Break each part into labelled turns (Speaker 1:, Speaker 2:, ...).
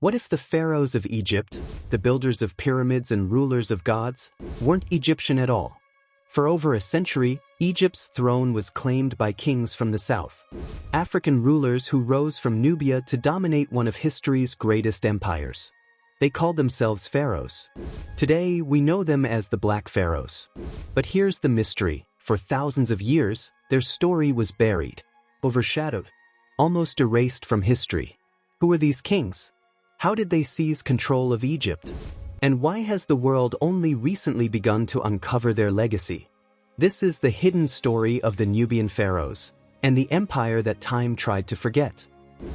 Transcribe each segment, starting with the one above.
Speaker 1: What if the pharaohs of Egypt, the builders of pyramids and rulers of gods, weren't Egyptian at all? For over a century, Egypt's throne was claimed by kings from the south, African rulers who rose from Nubia to dominate one of history's greatest empires. They called themselves pharaohs. Today, we know them as the Black Pharaohs. But here's the mystery: for thousands of years, their story was buried, overshadowed, almost erased from history. Who were these kings? How did they seize control of Egypt? And why has the world only recently begun to uncover their legacy? This is the hidden story of the Nubian pharaohs, and the empire that time tried to forget.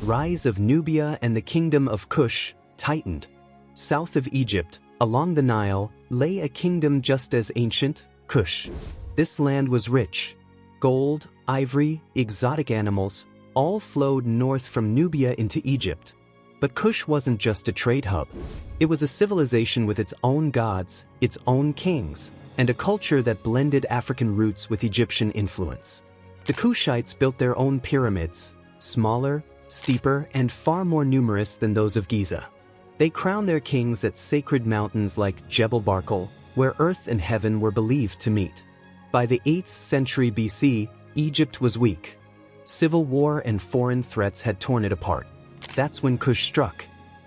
Speaker 1: Rise of Nubia and the Kingdom of Kush tightened. South of Egypt, along the Nile, lay a kingdom just as ancient, Kush. This land was rich. Gold, ivory, exotic animals, all flowed north from Nubia into Egypt. But Kush wasn't just a trade hub. It was a civilization with its own gods, its own kings, and a culture that blended African roots with Egyptian influence. The Kushites built their own pyramids, smaller, steeper, and far more numerous than those of Giza. They crowned their kings at sacred mountains like Jebel Barkal, where earth and heaven were believed to meet. By the 8th century BC, Egypt was weak. Civil war and foreign threats had torn it apart. That's when Kush struck.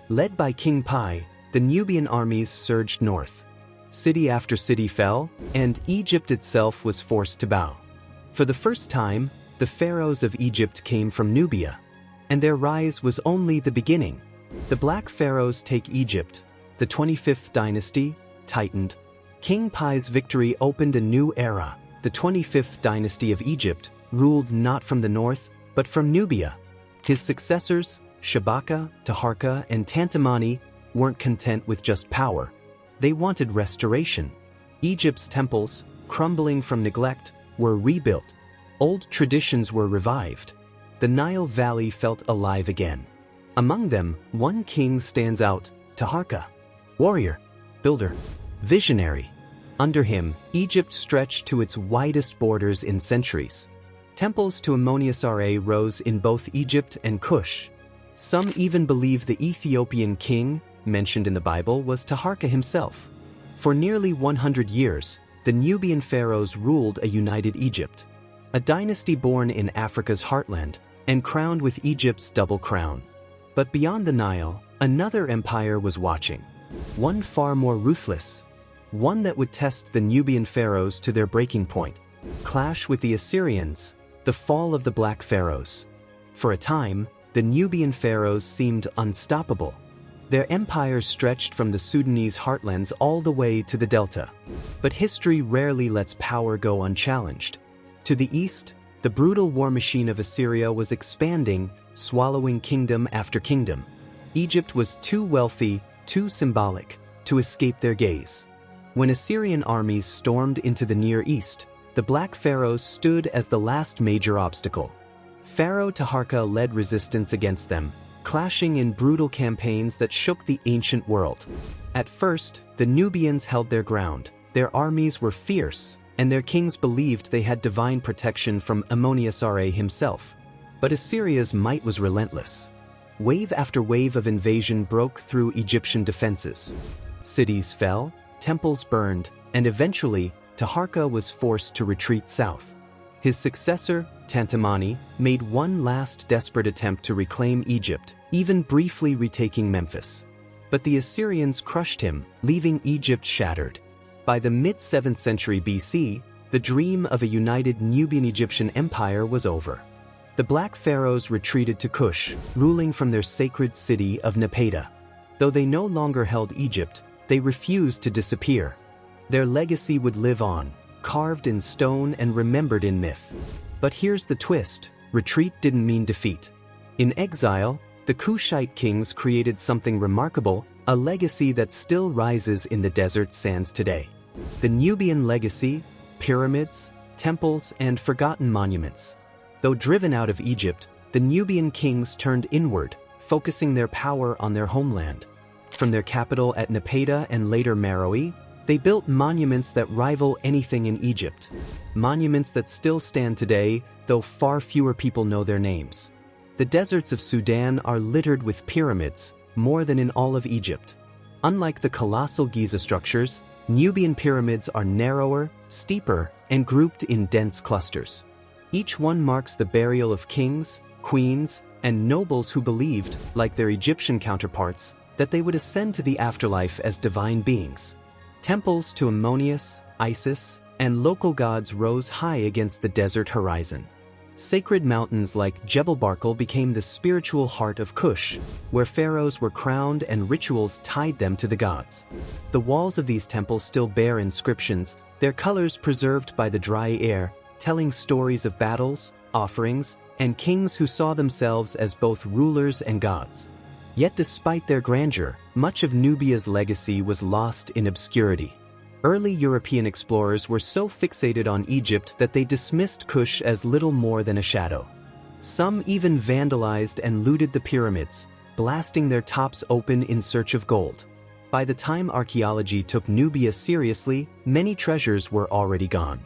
Speaker 1: Led by King Pi, the Nubian armies surged north. City after city fell, and Egypt itself was forced to bow. For the first time, the pharaohs of Egypt came from Nubia. And their rise was only the beginning. The Black Pharaohs take Egypt. The 25th dynasty tightened. King Pi's victory opened a new era. The 25th dynasty of Egypt ruled not from the north, but from Nubia. His successors, Shabaka, Taharqa, and Tantamani, weren't content with just power. They wanted restoration. Egypt's temples, crumbling from neglect, were rebuilt. Old traditions were revived. The Nile Valley felt alive again. Among them, one king stands out: Taharqa. Warrior, builder, visionary. Under him, Egypt stretched to its widest borders in centuries. Temples to Ammonius-Ra rose in both Egypt and Kush. Some even believe the Ethiopian king, mentioned in the Bible, was Taharqa himself. For nearly 100 years, the Nubian pharaohs ruled a united Egypt, a dynasty born in Africa's heartland and crowned with Egypt's double crown. But beyond the Nile, another empire was watching, one far more ruthless, one that would test the Nubian pharaohs to their breaking point. Clash with the Assyrians, the fall of the Black Pharaohs. For a time, the Nubian pharaohs seemed unstoppable. Their empire stretched from the Sudanese heartlands all the way to the delta. But history rarely lets power go unchallenged. To the east, the brutal war machine of Assyria was expanding, swallowing kingdom after kingdom. Egypt was too wealthy, too symbolic, to escape their gaze. When Assyrian armies stormed into the Near East, the Black Pharaohs stood as the last major obstacle. Pharaoh Taharqa led resistance against them, clashing in brutal campaigns that shook the ancient world. At first, the Nubians held their ground. Their armies were fierce, and their kings believed they had divine protection from Ammonius-Ra himself. But Assyria's might was relentless. Wave after wave of invasion broke through Egyptian defenses. Cities fell, temples burned, and eventually, Taharqa was forced to retreat south. His successor, Tantamani, made one last desperate attempt to reclaim Egypt, even briefly retaking Memphis. But the Assyrians crushed him, leaving Egypt shattered. By the mid-7th century BC, the dream of a united Nubian-Egyptian empire was over. The Black Pharaohs retreated to Kush, ruling from their sacred city of Napata. Though they no longer held Egypt, they refused to disappear. Their legacy would live on, carved in stone and remembered in myth. But here's the twist: retreat didn't mean defeat. In exile, the Kushite kings created something remarkable, a legacy that still rises in the desert sands today. The Nubian legacy: pyramids, temples, and forgotten monuments. Though driven out of Egypt, the Nubian kings turned inward, focusing their power on their homeland. From their capital at Napata and later Meroe, they built monuments that rival anything in Egypt. Monuments that still stand today, though far fewer people know their names. The deserts of Sudan are littered with pyramids, more than in all of Egypt. Unlike the colossal Giza structures, Nubian pyramids are narrower, steeper, and grouped in dense clusters. Each one marks the burial of kings, queens, and nobles who believed, like their Egyptian counterparts, that they would ascend to the afterlife as divine beings. Temples to Ammonius, Isis, and local gods rose high against the desert horizon. Sacred mountains like Jebel Barkal became the spiritual heart of Kush, where pharaohs were crowned and rituals tied them to the gods. The walls of these temples still bear inscriptions, their colors preserved by the dry air, telling stories of battles, offerings, and kings who saw themselves as both rulers and gods. Yet despite their grandeur, much of Nubia's legacy was lost in obscurity. Early European explorers were so fixated on Egypt that they dismissed Kush as little more than a shadow. Some even vandalized and looted the pyramids, blasting their tops open in search of gold. By the time archaeology took Nubia seriously, many treasures were already gone.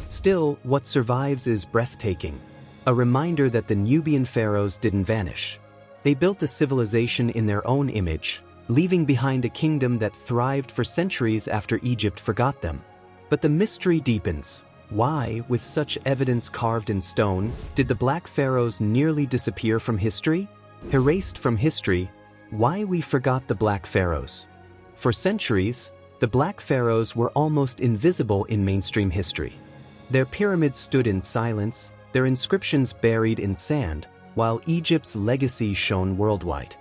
Speaker 1: Still, what survives is breathtaking. A reminder that the Nubian pharaohs didn't vanish. They built a civilization in their own image, leaving behind a kingdom that thrived for centuries after Egypt forgot them. But the mystery deepens. Why, with such evidence carved in stone, did the Black Pharaohs nearly disappear from history? Erased from history, why we forgot the Black Pharaohs? For centuries, the Black Pharaohs were almost invisible in mainstream history. Their pyramids stood in silence, their inscriptions buried in sand, while Egypt's legacy shone worldwide.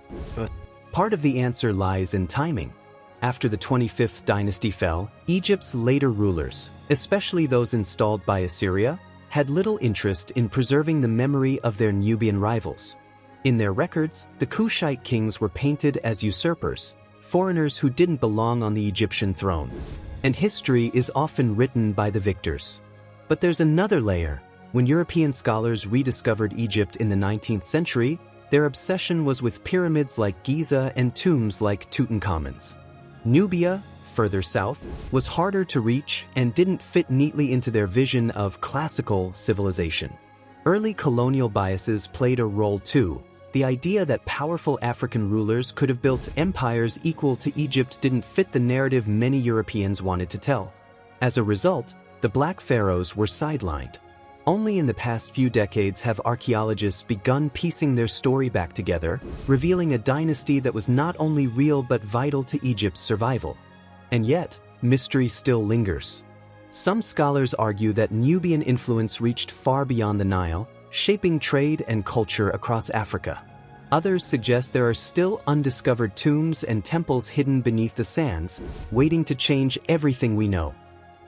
Speaker 1: Part of the answer lies in timing. After the 25th dynasty fell, Egypt's later rulers, especially those installed by Assyria, had little interest in preserving the memory of their Nubian rivals. In their records, the Kushite kings were painted as usurpers, foreigners who didn't belong on the Egyptian throne. And history is often written by the victors. But there's another layer. When European scholars rediscovered Egypt in the 19th century, their obsession was with pyramids like Giza and tombs like Tutankhamun's. Nubia, further south, was harder to reach and didn't fit neatly into their vision of classical civilization. Early colonial biases played a role too. The idea that powerful African rulers could have built empires equal to Egypt didn't fit the narrative many Europeans wanted to tell. As a result, the Black Pharaohs were sidelined. Only in the past few decades have archaeologists begun piecing their story back together, revealing a dynasty that was not only real but vital to Egypt's survival. And yet, mystery still lingers. Some scholars argue that Nubian influence reached far beyond the Nile, shaping trade and culture across Africa. Others suggest there are still undiscovered tombs and temples hidden beneath the sands, waiting to change everything we know.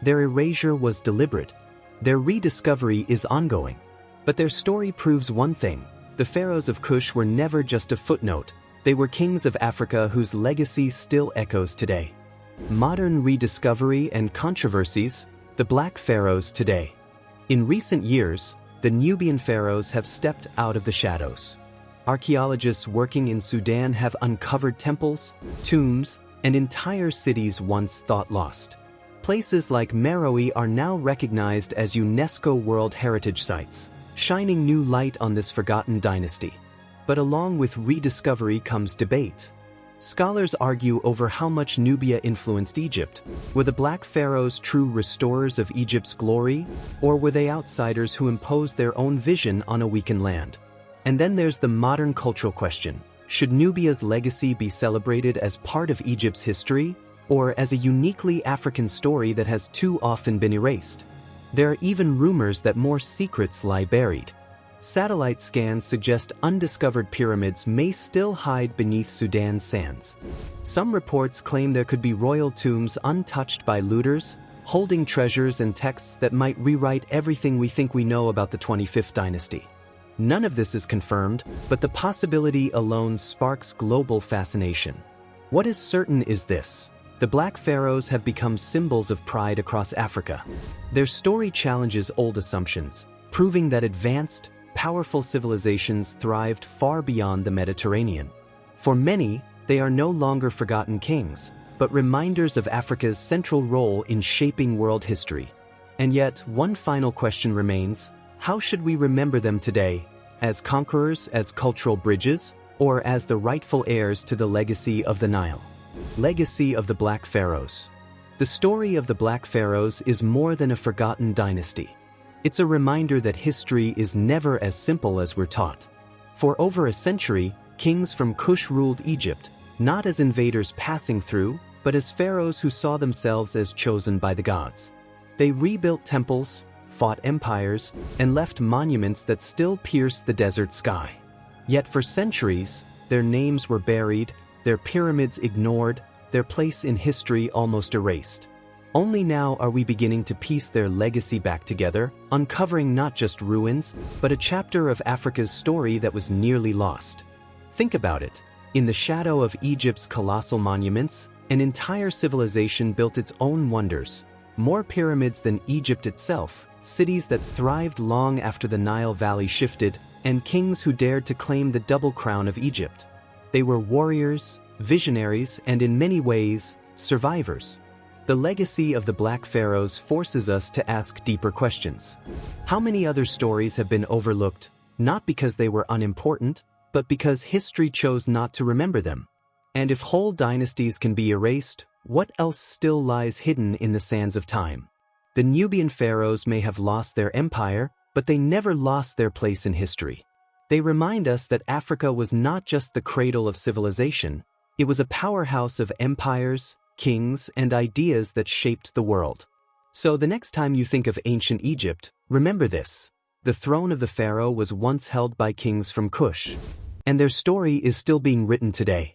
Speaker 1: Their erasure was deliberate. Their rediscovery is ongoing. But their story proves one thing: the pharaohs of Kush were never just a footnote, they were kings of Africa whose legacy still echoes today. Modern rediscovery and controversies, the Black Pharaohs today. In recent years, the Nubian pharaohs have stepped out of the shadows. Archaeologists working in Sudan have uncovered temples, tombs, and entire cities once thought lost. Places like Meroe are now recognized as UNESCO World Heritage Sites, shining new light on this forgotten dynasty. But along with rediscovery comes debate. Scholars argue over how much Nubia influenced Egypt. Were the Black Pharaohs true restorers of Egypt's glory, or were they outsiders who imposed their own vision on a weakened land? And then there's the modern cultural question: should Nubia's legacy be celebrated as part of Egypt's history, or as a uniquely African story that has too often been erased? There are even rumors that more secrets lie buried. Satellite scans suggest undiscovered pyramids may still hide beneath Sudan's sands. Some reports claim there could be royal tombs untouched by looters, holding treasures and texts that might rewrite everything we think we know about the 25th dynasty. None of this is confirmed, but the possibility alone sparks global fascination. What is certain is this: the Black Pharaohs have become symbols of pride across Africa. Their story challenges old assumptions, proving that advanced, powerful civilizations thrived far beyond the Mediterranean. For many, they are no longer forgotten kings, but reminders of Africa's central role in shaping world history. And yet, one final question remains: how should we remember them today? As conquerors, as cultural bridges, or as the rightful heirs to the legacy of the Nile. Legacy of the Black Pharaohs. The story of the Black Pharaohs is more than a forgotten dynasty. It's a reminder that history is never as simple as we're taught. For over a century, kings from Kush ruled Egypt, not as invaders passing through, but as pharaohs who saw themselves as chosen by the gods. They rebuilt temples, fought empires, and left monuments that still pierce the desert sky. Yet for centuries, their names were buried, their pyramids ignored, their place in history almost erased. Only now are we beginning to piece their legacy back together, uncovering not just ruins, but a chapter of Africa's story that was nearly lost. Think about it. In the shadow of Egypt's colossal monuments, an entire civilization built its own wonders. More pyramids than Egypt itself, cities that thrived long after the Nile Valley shifted, and kings who dared to claim the double crown of Egypt. They were warriors, visionaries, and in many ways, survivors. The legacy of the Black Pharaohs forces us to ask deeper questions. How many other stories have been overlooked, not because they were unimportant, but because history chose not to remember them? And if whole dynasties can be erased, what else still lies hidden in the sands of time? The Nubian pharaohs may have lost their empire, but they never lost their place in history. They remind us that Africa was not just the cradle of civilization, it was a powerhouse of empires, kings, and ideas that shaped the world. So the next time you think of ancient Egypt, remember this: the throne of the pharaoh was once held by kings from Kush, and their story is still being written today.